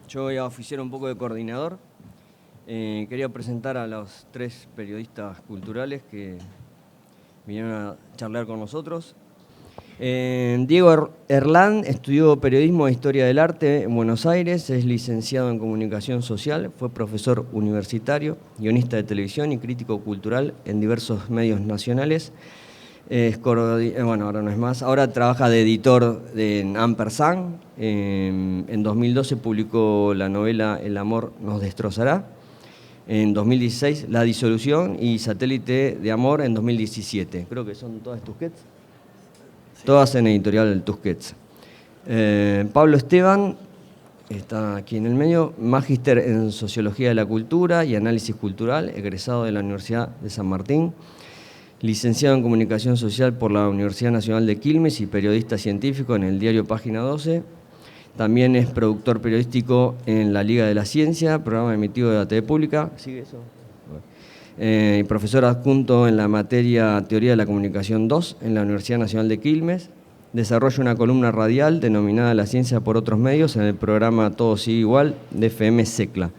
Yo voy a oficiar un poco de coordinador. Quería presentar a los 3 periodistas culturales que vinieron a charlar con nosotros. Diego Erlán estudió Periodismo e Historia del Arte en Buenos Aires, es licenciado en Comunicación Social, fue profesor universitario, guionista de televisión y crítico cultural en diversos medios nacionales. Bueno, ahora no es más. Ahora trabaja de editor en Ampersand. En 2012 publicó la novela El amor nos destrozará. En 2016 La disolución y Satélite de amor en 2017. Creo que son todas Tusquets. Sí. Todas en editorial Tusquets. Pablo Esteban está aquí en el medio, magíster en Sociología de la Cultura y Análisis Cultural, egresado de la Universidad de San Martín. Licenciado en Comunicación Social por la Universidad Nacional de Quilmes y periodista científico en el diario Página 12. También es productor periodístico en La Liga de la Ciencia, programa emitido de la TV Pública. ¿Sigue eso? Profesor adjunto en la materia Teoría de la Comunicación 2 en la Universidad Nacional de Quilmes. Desarrolla una columna radial denominada La Ciencia por otros medios en el programa Todo sigue igual de FM Secla.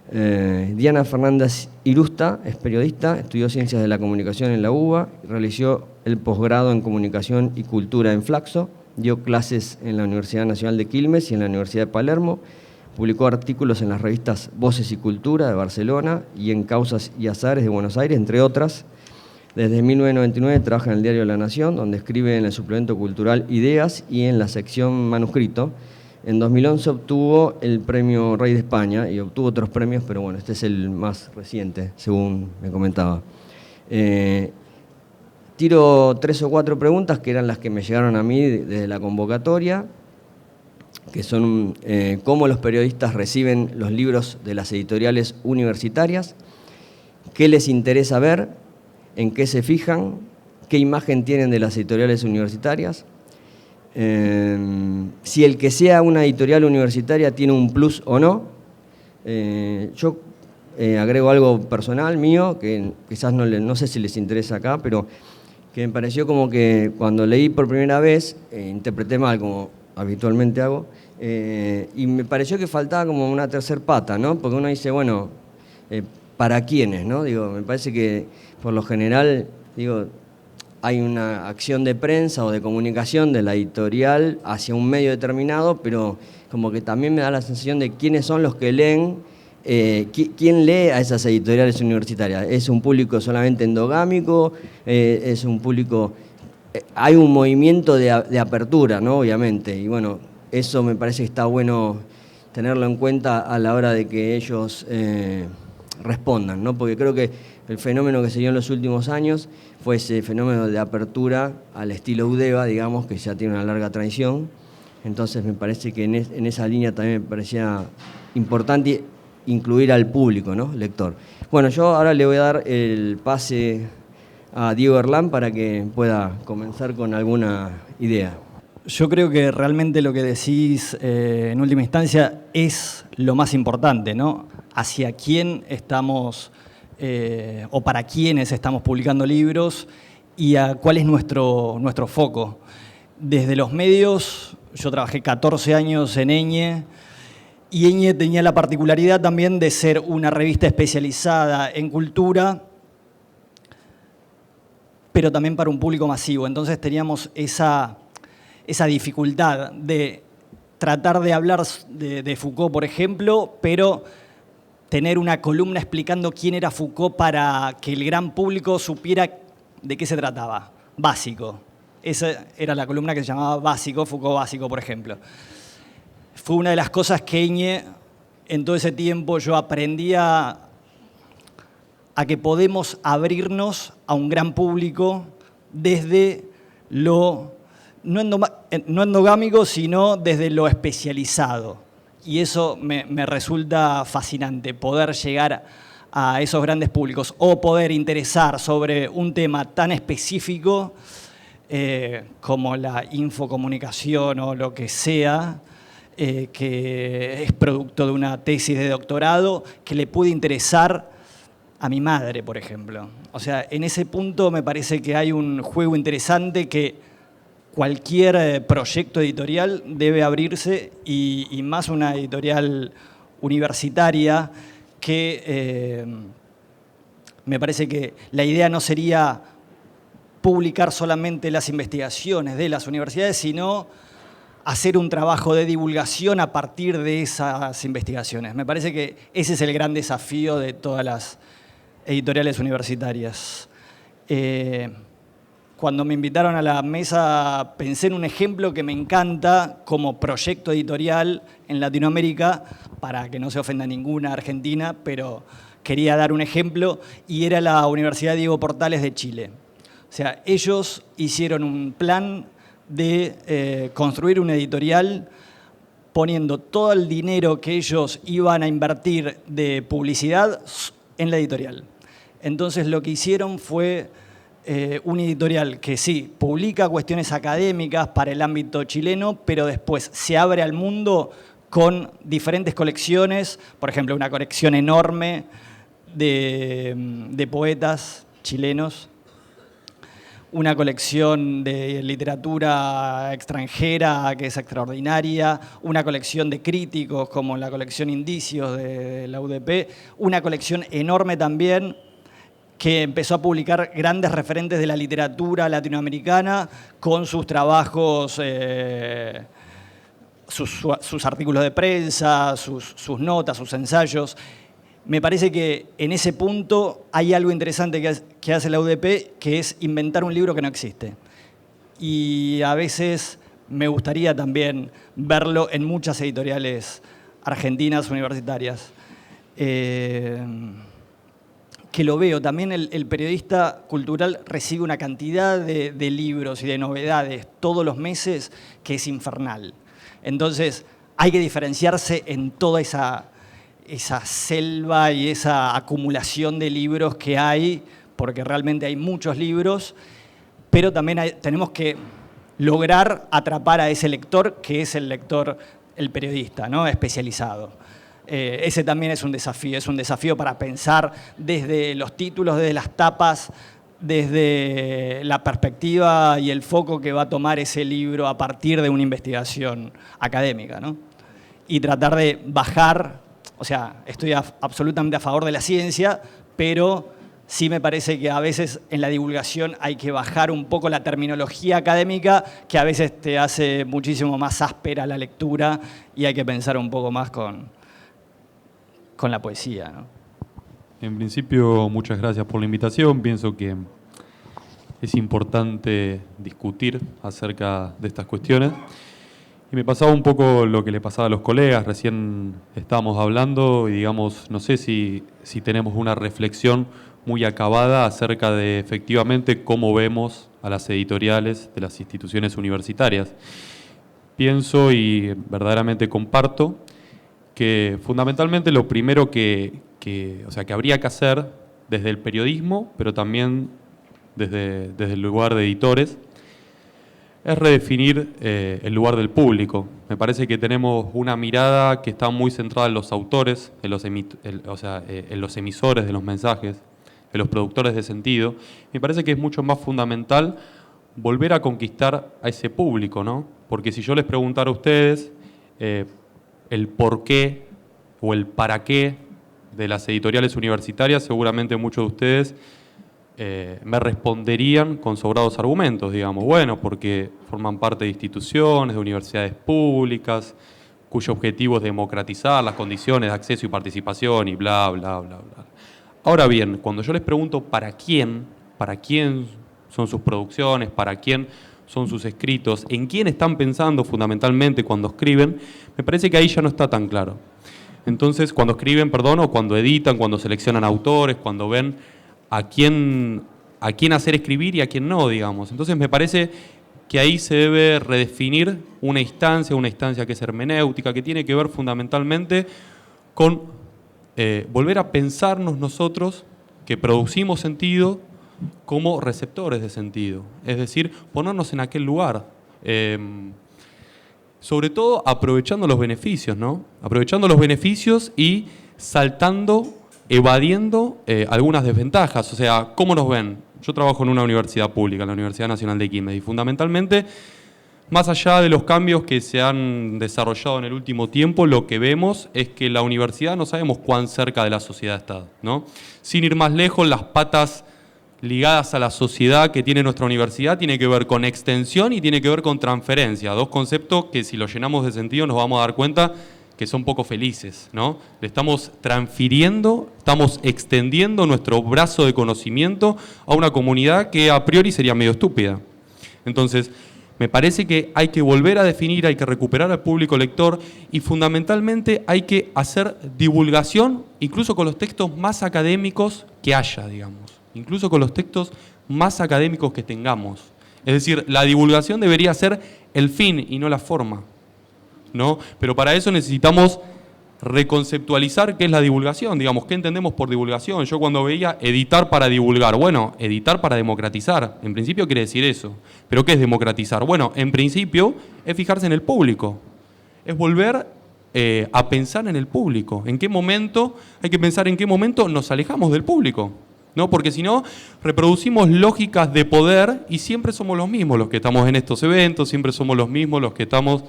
Diana Fernández Irusta es periodista, estudió Ciencias de la Comunicación en la UBA, realizó el posgrado en Comunicación y Cultura en Flaxo, dio clases en la Universidad Nacional de Quilmes y en la Universidad de Palermo, publicó artículos en las revistas Voces y Cultura de Barcelona y en Causas y Azares de Buenos Aires, entre otras. Desde 1999 trabaja en el diario La Nación, donde escribe en el suplemento cultural Ideas y en la sección Manuscrito. En 2011 obtuvo el premio Rey de España y obtuvo otros premios, pero bueno, este es el más reciente, según me comentaba. Tiro 3 o 4 preguntas que eran las que me llegaron a mí desde la convocatoria, que son cómo los periodistas reciben los libros de las editoriales universitarias, qué les interesa ver, en qué se fijan, qué imagen tienen de las editoriales universitarias, si el que sea una editorial universitaria tiene un plus o no. Yo agrego algo personal mío, que quizás no sé si les interesa acá, pero que me pareció como que cuando leí por primera vez, interpreté mal, como habitualmente hago, y me pareció que faltaba como una tercer pata, ¿no? Porque uno dice, bueno, ¿para quiénes, no? Digo, me parece que por lo general, digo, hay una acción de prensa o de comunicación de la editorial hacia un medio determinado, pero como que también me da la sensación de quiénes son los que leen, quién lee a esas editoriales universitarias. ¿Es un público solamente endogámico? ¿Es un público...? Hay un movimiento de apertura, ¿no? Obviamente, y bueno, eso me parece que está bueno tenerlo en cuenta a la hora de que ellos respondan, ¿no? Porque creo que el fenómeno que se dio en los últimos años fue ese fenómeno de apertura al estilo Udeva, digamos, que ya tiene una larga tradición. Entonces me parece que en esa línea también me parecía importante incluir al público, ¿no? Lector. Bueno, yo ahora le voy a dar el pase a Diego Erlán para que pueda comenzar con alguna idea. Yo creo que realmente lo que decís en última instancia es lo más importante, ¿no? Hacia quién estamos o para quiénes estamos publicando libros y a cuál es nuestro foco. Desde los medios, yo trabajé 14 años en Eñe, y Eñe tenía la particularidad también de ser una revista especializada en cultura, pero también para un público masivo. Entonces teníamos esa dificultad de tratar de hablar de Foucault, por ejemplo, pero tener una columna explicando quién era Foucault para que el gran público supiera de qué se trataba. Básico. Esa era la columna que se llamaba Básico, Foucault Básico, por ejemplo. Fue una de las cosas que Eñe, en todo ese tiempo, yo aprendía a que podemos abrirnos a un gran público desde lo no endogámico, sino desde lo especializado. Y eso me resulta fascinante, poder llegar a esos grandes públicos o poder interesar sobre un tema tan específico como la infocomunicación o lo que sea, que es producto de una tesis de doctorado, que le puede interesar a mi madre, por ejemplo. O sea, en ese punto me parece que hay un juego interesante que cualquier proyecto editorial debe abrirse, y más una editorial universitaria, que me parece que la idea no sería publicar solamente las investigaciones de las universidades, sino hacer un trabajo de divulgación a partir de esas investigaciones. Me parece que ese es el gran desafío de todas las editoriales universitarias. Cuando me invitaron a la mesa, pensé en un ejemplo que me encanta como proyecto editorial en Latinoamérica, para que no se ofenda ninguna argentina, pero quería dar un ejemplo, y era la Universidad Diego Portales de Chile. O sea, ellos hicieron un plan de construir una editorial poniendo todo el dinero que ellos iban a invertir de publicidad en la editorial. Entonces lo que hicieron fue una editorial que sí, publica cuestiones académicas para el ámbito chileno, pero después se abre al mundo con diferentes colecciones, por ejemplo, una colección enorme de poetas chilenos, una colección de literatura extranjera que es extraordinaria, una colección de críticos como la colección Indicios de la UDP, una colección enorme también que empezó a publicar grandes referentes de la literatura latinoamericana con sus trabajos, sus artículos de prensa, sus notas, sus ensayos. Me parece que en ese punto hay algo interesante que hace la UDP, que es inventar un libro que no existe. Y a veces me gustaría también verlo en muchas editoriales argentinas universitarias. Que lo veo. También el periodista cultural recibe una cantidad de libros y de novedades todos los meses que es infernal. Entonces hay que diferenciarse en toda esa selva y esa acumulación de libros que hay, porque realmente hay muchos libros, pero también tenemos que lograr atrapar a ese lector, que es el lector, el periodista, ¿no? Especializado. Ese también es un desafío para pensar desde los títulos, desde las tapas, desde la perspectiva y el foco que va a tomar ese libro a partir de una investigación académica, ¿no? Y tratar de bajar, o sea, estoy absolutamente a favor de la ciencia, pero sí me parece que a veces en la divulgación hay que bajar un poco la terminología académica, que a veces te hace muchísimo más áspera la lectura, y hay que pensar un poco más con la poesía, ¿no? En principio, muchas gracias por la invitación. Pienso que es importante discutir acerca de estas cuestiones. Y me pasaba un poco lo que le pasaba a los colegas. Recién estábamos hablando y, digamos, no sé si tenemos una reflexión muy acabada acerca de efectivamente cómo vemos a las editoriales de las instituciones universitarias. Pienso y verdaderamente comparto que fundamentalmente lo primero que habría que hacer desde el periodismo, pero también desde el lugar de editores, es redefinir el lugar del público. Me parece que tenemos una mirada que está muy centrada en los autores, en los emisores de los mensajes, en los productores de sentido. Me parece que es mucho más fundamental volver a conquistar a ese público, ¿no? Porque si yo les preguntara a ustedes el por qué o el para qué de las editoriales universitarias, seguramente muchos de ustedes me responderían con sobrados argumentos, digamos, bueno, porque forman parte de instituciones, de universidades públicas, cuyo objetivo es democratizar las condiciones de acceso y participación y bla, bla, bla, bla. Ahora bien, cuando yo les pregunto para quién son sus producciones, para quién son sus escritos, en quién están pensando fundamentalmente cuando escriben, me parece que ahí ya no está tan claro. Entonces, cuando escriben, o cuando editan, cuando seleccionan autores, cuando ven a quién hacer escribir y a quién no, digamos. Entonces, me parece que ahí se debe redefinir una instancia que es hermenéutica, que tiene que ver fundamentalmente con volver a pensarnos nosotros que producimos sentido como receptores de sentido, es decir, ponernos en aquel lugar, sobre todo aprovechando los beneficios, ¿no? Aprovechando los beneficios y evadiendo algunas desventajas. O sea, ¿cómo nos ven? Yo trabajo en una universidad pública, en la Universidad Nacional de Quilmes, y fundamentalmente más allá de los cambios que se han desarrollado en el último tiempo, lo que vemos es que la universidad no sabemos cuán cerca de la sociedad está, ¿no? Sin ir más lejos, las patas ligadas a la sociedad que tiene nuestra universidad tiene que ver con extensión y tiene que ver con transferencia, dos conceptos que si los llenamos de sentido nos vamos a dar cuenta que son poco felices, ¿no? Le estamos transfiriendo, estamos extendiendo nuestro brazo de conocimiento a una comunidad que a priori sería medio estúpida. Entonces, me parece que hay que volver a definir, hay que recuperar al público lector y fundamentalmente hay que hacer divulgación, incluso con los textos más académicos que haya, digamos. Incluso con los textos más académicos que tengamos. Es decir, la divulgación debería ser el fin y no la forma, ¿no? Pero para eso necesitamos reconceptualizar qué es la divulgación, digamos, qué entendemos por divulgación. Yo cuando veía editar para divulgar, bueno, editar para democratizar, en principio quiere decir eso. ¿Pero qué es democratizar? Bueno, en principio es fijarse en el público, es volver a pensar en el público. ¿En qué momento? Hay que pensar en qué momento nos alejamos del público, ¿no? Porque si no, reproducimos lógicas de poder y siempre somos los mismos los que estamos en estos eventos, siempre somos los mismos los que estamos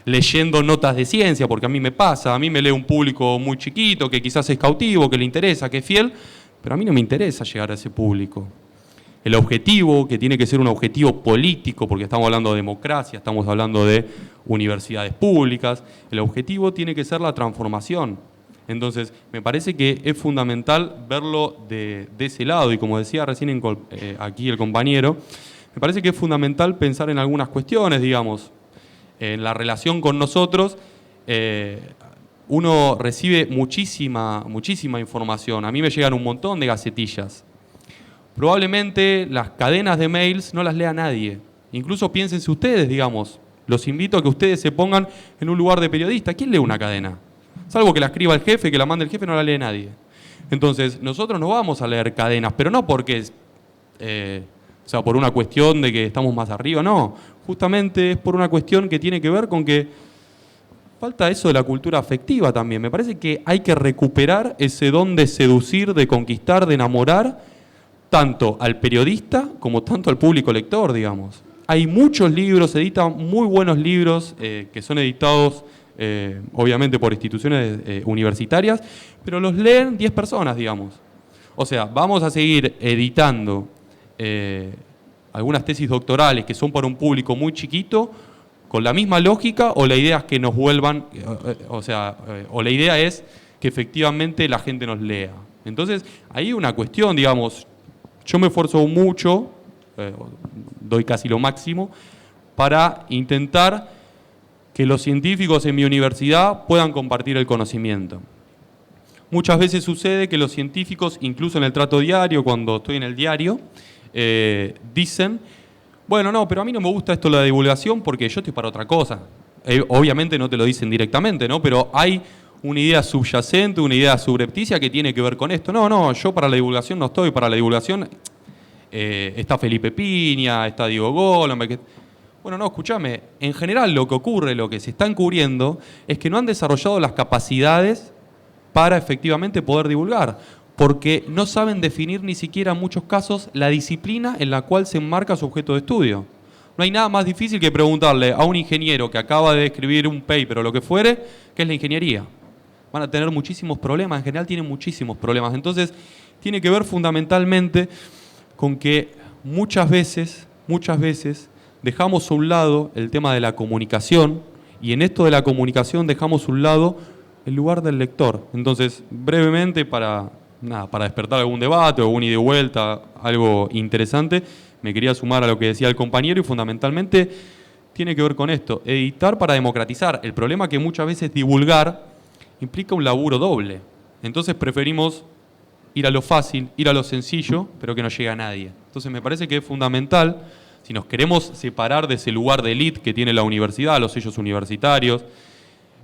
leyendo notas de ciencia, porque a mí me pasa, a mí me lee un público muy chiquito, que quizás es cautivo, que le interesa, que es fiel, pero a mí no me interesa llegar a ese público. El objetivo, que tiene que ser un objetivo político, porque estamos hablando de democracia, estamos hablando de universidades públicas, el objetivo tiene que ser la transformación. Entonces, me parece que es fundamental verlo de ese lado, y como decía recién aquí el compañero, me parece que es fundamental pensar en algunas cuestiones, digamos, en la relación con nosotros. Uno recibe muchísima información. A mí me llegan un montón de gacetillas. Probablemente las cadenas de mails no las lea nadie. Incluso piénsense ustedes, digamos. Los invito a que ustedes se pongan en un lugar de periodista. ¿Quién lee una cadena? Salvo que la escriba el jefe, que la mande el jefe, no la lee nadie. Entonces, nosotros no vamos a leer cadenas, pero no porque por una cuestión de que estamos más arriba, no. Justamente es por una cuestión que tiene que ver con que falta eso de la cultura afectiva también. Me parece que hay que recuperar ese don de seducir, de conquistar, de enamorar, tanto al periodista como tanto al público lector, digamos. Hay muchos libros, se editan muy buenos libros que son editados obviamente por instituciones universitarias, pero los leen 10 personas, digamos. O sea, vamos a seguir editando algunas tesis doctorales que son para un público muy chiquito, con la misma lógica, o la idea es que nos vuelvan, o la idea es que efectivamente la gente nos lea. Entonces, ahí hay una cuestión, digamos, yo me esfuerzo mucho, doy casi lo máximo, para intentar que los científicos en mi universidad puedan compartir el conocimiento. Muchas veces sucede que los científicos, incluso en el trato diario, cuando estoy en el diario, dicen, bueno, no, pero a mí no me gusta esto de la divulgación porque yo estoy para otra cosa. Obviamente no te lo dicen directamente, ¿no? Pero hay una idea subyacente, una idea subrepticia que tiene que ver con esto. No, yo para la divulgación no estoy, para la divulgación está Felipe Piña, está Diego Goldberg. Bueno, no, escúchame, en general lo que ocurre, lo que se está encubriendo, es que no han desarrollado las capacidades para efectivamente poder divulgar, porque no saben definir ni siquiera en muchos casos la disciplina en la cual se enmarca su objeto de estudio. No hay nada más difícil que preguntarle a un ingeniero que acaba de escribir un paper o lo que fuere, ¿qué es la ingeniería? Van a tener muchísimos problemas, en general tienen muchísimos problemas. Entonces, tiene que ver fundamentalmente con que muchas veces dejamos a un lado el tema de la comunicación, y en esto de la comunicación dejamos a un lado el lugar del lector. Entonces, brevemente, para despertar algún debate o un ida y vuelta, algo interesante, me quería sumar a lo que decía el compañero, y fundamentalmente tiene que ver con esto: editar para democratizar. El problema es que muchas veces divulgar implica un laburo doble. Entonces preferimos ir a lo fácil, ir a lo sencillo, pero que no llegue a nadie. Entonces me parece que es fundamental, si nos queremos separar de ese lugar de élite que tiene la universidad, los sellos universitarios,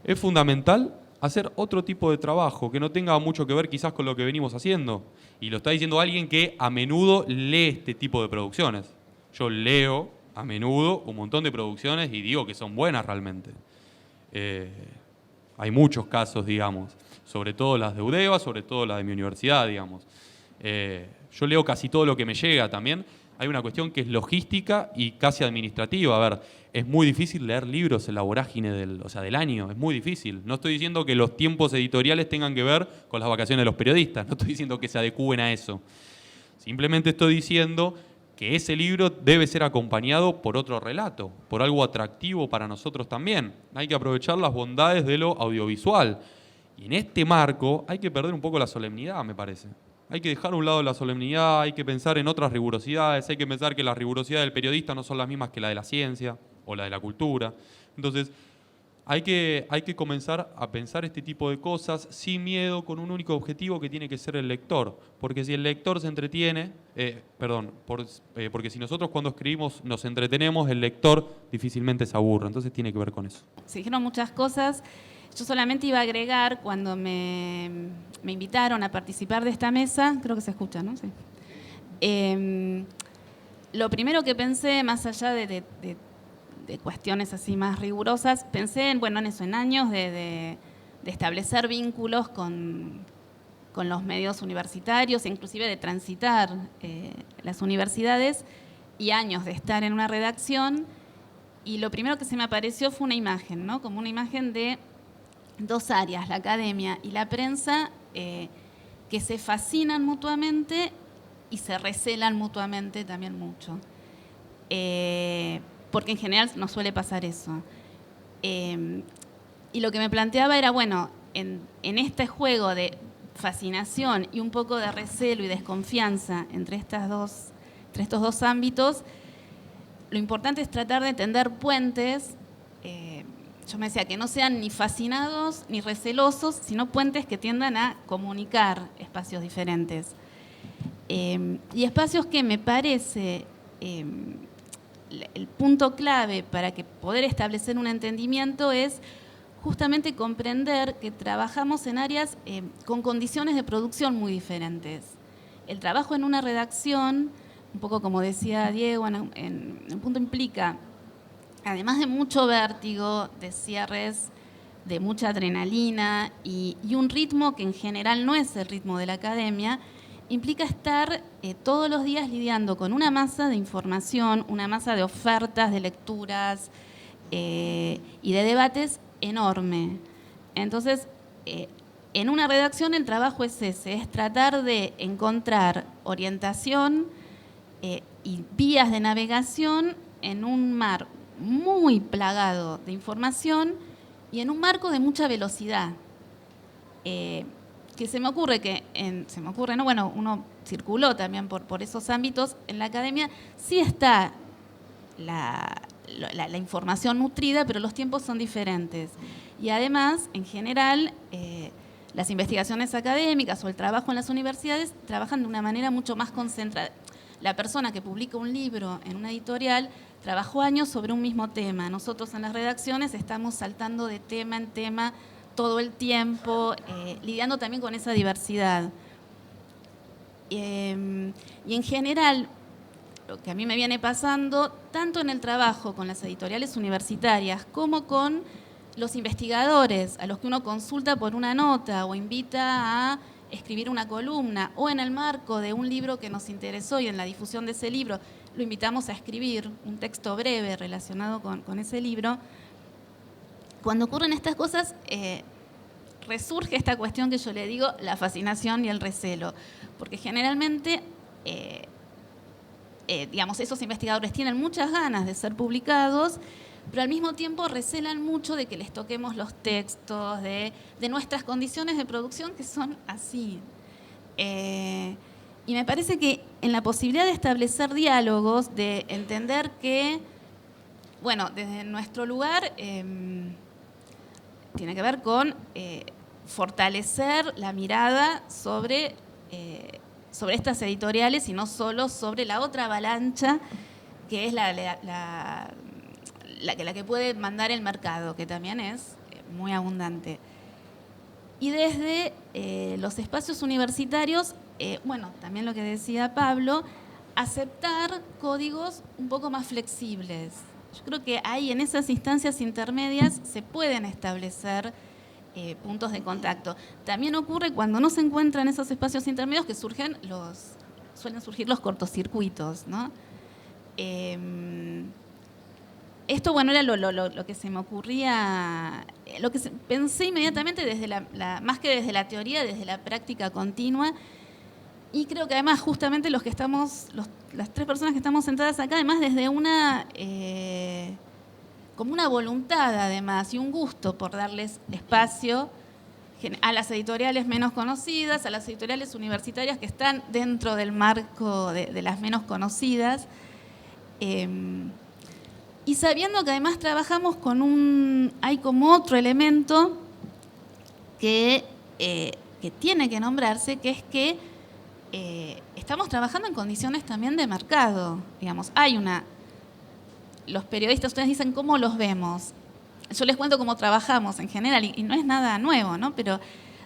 es fundamental hacer otro tipo de trabajo que no tenga mucho que ver quizás con lo que venimos haciendo. Y lo está diciendo alguien que a menudo lee este tipo de producciones. Yo leo a menudo un montón de producciones y digo que son buenas realmente. Hay muchos casos, digamos, sobre todo las de UDEVA, sobre todo las de mi universidad, digamos. Yo leo casi todo lo que me llega también, hay una cuestión que es logística y casi administrativa. A ver, es muy difícil leer libros en la vorágine del año, es muy difícil. No estoy diciendo que los tiempos editoriales tengan que ver con las vacaciones de los periodistas, no estoy diciendo que se adecúen a eso. Simplemente estoy diciendo que ese libro debe ser acompañado por otro relato, por algo atractivo para nosotros también. Hay que aprovechar las bondades de lo audiovisual. Y en este marco hay que perder un poco la solemnidad, me parece. Hay que dejar a un lado la solemnidad, hay que pensar en otras rigurosidades, hay que pensar que las rigurosidades del periodista no son las mismas que la de la ciencia o la de la cultura. Entonces, hay que comenzar a pensar este tipo de cosas sin miedo, con un único objetivo que tiene que ser el lector. Porque si el lector se entretiene, porque si nosotros cuando escribimos nos entretenemos, el lector difícilmente se aburre. Entonces tiene que ver con eso. Se dijeron muchas cosas. Yo solamente iba a agregar, cuando me invitaron a participar de esta mesa, creo que se escucha, ¿no? Sí. Lo primero que pensé, más allá de cuestiones así más rigurosas, pensé en años de establecer vínculos con los medios universitarios, inclusive de transitar las universidades, y años de estar en una redacción. Y lo primero que se me apareció fue una imagen, ¿no? Como una imagen de dos áreas, la academia y la prensa, que se fascinan mutuamente y se recelan mutuamente también mucho. Porque en general no suele pasar eso. Y lo que me planteaba era, bueno, en este juego de fascinación y un poco de recelo y desconfianza entre estos dos ámbitos, lo importante es tratar de tender puentes. Yo me decía que no sean ni fascinados ni recelosos, sino puentes que tiendan a comunicar espacios diferentes. Y espacios que me parece el punto clave para poder establecer un entendimiento es justamente comprender que trabajamos en áreas con condiciones de producción muy diferentes. El trabajo en una redacción, un poco como decía Diego, en un punto implica, además de mucho vértigo, de cierres, de mucha adrenalina y un ritmo que en general no es el ritmo de la academia, implica estar todos los días lidiando con una masa de información, una masa de ofertas, de lecturas y de debates enorme. Entonces, en una redacción el trabajo es ese, es tratar de encontrar orientación y vías de navegación en un mar muy plagado de información y en un marco de mucha velocidad. Que se me ocurre ¿no? Bueno, uno circuló también por esos ámbitos. En la academia sí está la información nutrida, pero los tiempos son diferentes. Y además, en general, las investigaciones académicas o el trabajo en las universidades trabajan de una manera mucho más concentrada. La persona que publica un libro en una editorial trabajó años sobre un mismo tema. Nosotros en las redacciones estamos saltando de tema en tema todo el tiempo, lidiando también con esa diversidad. Y en general, lo que a mí me viene pasando, tanto en el trabajo con las editoriales universitarias como con los investigadores, a los que uno consulta por una nota o invita a escribir una columna, o en el marco de un libro que nos interesó y en la difusión de ese libro lo invitamos a escribir un texto breve relacionado con ese libro. Cuando ocurren estas cosas, resurge esta cuestión que yo le digo, la fascinación y el recelo, porque generalmente, esos investigadores tienen muchas ganas de ser publicados, pero al mismo tiempo recelan mucho de que les toquemos los textos, de nuestras condiciones de producción que son así. Y me parece que en la posibilidad de establecer diálogos, de entender que, bueno, desde nuestro lugar tiene que ver con fortalecer la mirada sobre estas editoriales y no solo sobre la otra avalancha que es la que puede mandar el mercado, que también es muy abundante. Y desde los espacios universitarios, también lo que decía Pablo, aceptar códigos un poco más flexibles. Yo creo que ahí, en esas instancias intermedias, se pueden establecer puntos de contacto. También ocurre cuando no se encuentran esos espacios intermedios que suelen surgir los cortocircuitos, ¿no? Esto, bueno, era lo que se me ocurría, lo que pensé inmediatamente desde más que desde la teoría, desde la práctica continua. Y creo que además justamente las tres personas que estamos sentadas acá, además desde como una voluntad además y un gusto por darles espacio a las editoriales menos conocidas, a las editoriales universitarias que están dentro del marco de las menos conocidas. Y sabiendo que además trabajamos hay como otro elemento que tiene que nombrarse, que es que estamos trabajando en condiciones también de mercado. Digamos, los periodistas, ustedes dicen cómo los vemos. Yo les cuento cómo trabajamos en general, y no es nada nuevo, ¿no? Pero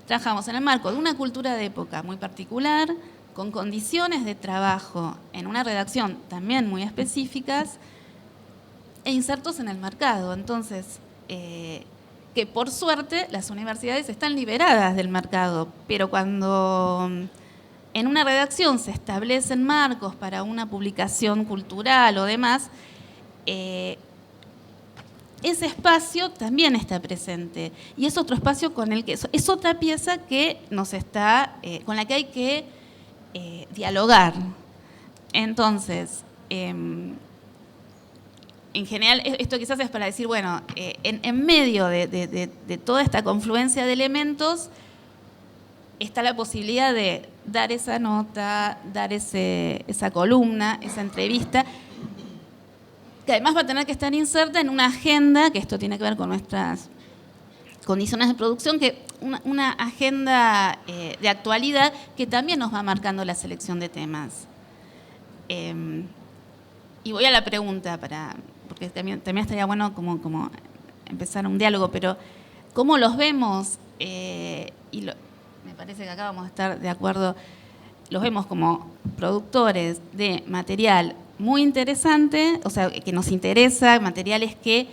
trabajamos en el marco de una cultura de época muy particular, con condiciones de trabajo en una redacción también muy específicas, e insertos en el mercado. Entonces, que por suerte las universidades están liberadas del mercado, pero cuando en una redacción se establecen marcos para una publicación cultural o demás, ese espacio también está presente. Y es otro espacio es otra pieza que con la que hay que dialogar. Entonces, en general, esto quizás es para decir, bueno, en medio de toda esta confluencia de elementos está la posibilidad de dar esa nota, dar esa columna, esa entrevista, que además va a tener que estar inserta en una agenda, que esto tiene que ver con nuestras condiciones de producción, que una agenda de actualidad que también nos va marcando la selección de temas. Y voy a la pregunta, porque también estaría bueno como empezar un diálogo, pero ¿cómo los vemos? Me parece que acá vamos a estar de acuerdo, los vemos como productores de material muy interesante, o sea, que nos interesa, materiales que,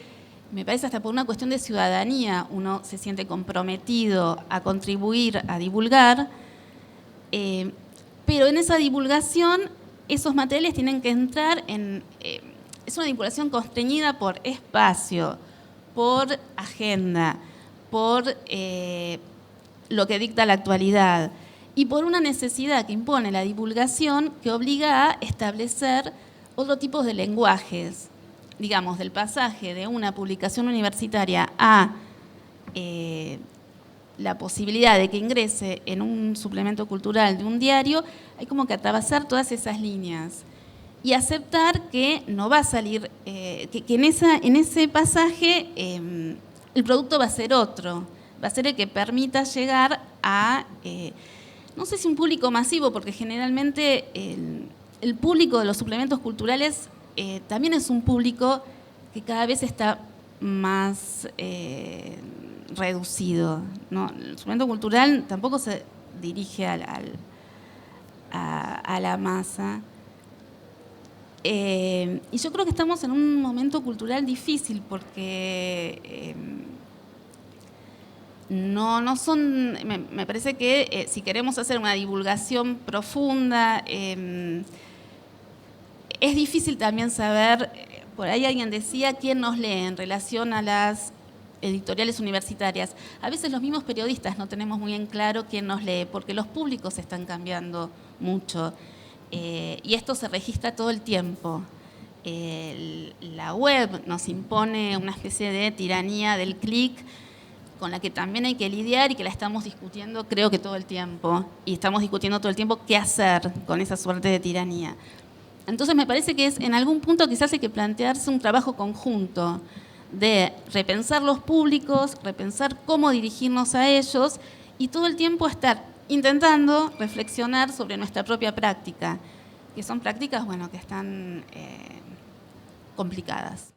me parece hasta por una cuestión de ciudadanía, uno se siente comprometido a contribuir, a divulgar, pero en esa divulgación esos materiales tienen que entrar es una divulgación constreñida por espacio, por agenda, por lo que dicta la actualidad y por una necesidad que impone la divulgación que obliga a establecer otro tipo de lenguajes, digamos, del pasaje de una publicación universitaria a la posibilidad de que ingrese en un suplemento cultural de un diario, hay como que atravesar todas esas líneas y aceptar que no va a salir, que en ese pasaje el producto va a ser otro, va a ser el que permita llegar a, no sé si un público masivo, porque generalmente el público de los suplementos culturales también es un público que cada vez está más reducido, ¿no? El suplemento cultural tampoco se dirige a la masa. Y yo creo que estamos en un momento cultural difícil porque me parece que si queremos hacer una divulgación profunda, es difícil también saber, por ahí alguien decía, quién nos lee en relación a las editoriales universitarias. A veces los mismos periodistas no tenemos muy en claro quién nos lee, porque los públicos están cambiando mucho. Y esto se registra todo el tiempo. La web nos impone una especie de tiranía del clic con la que también hay que lidiar y que la estamos discutiendo creo que todo el tiempo. Y estamos discutiendo todo el tiempo qué hacer con esa suerte de tiranía. Entonces me parece que en algún punto quizás hay que plantearse un trabajo conjunto de repensar los públicos, repensar cómo dirigirnos a ellos y todo el tiempo estar intentando reflexionar sobre nuestra propia práctica, que son prácticas, bueno, que están complicadas.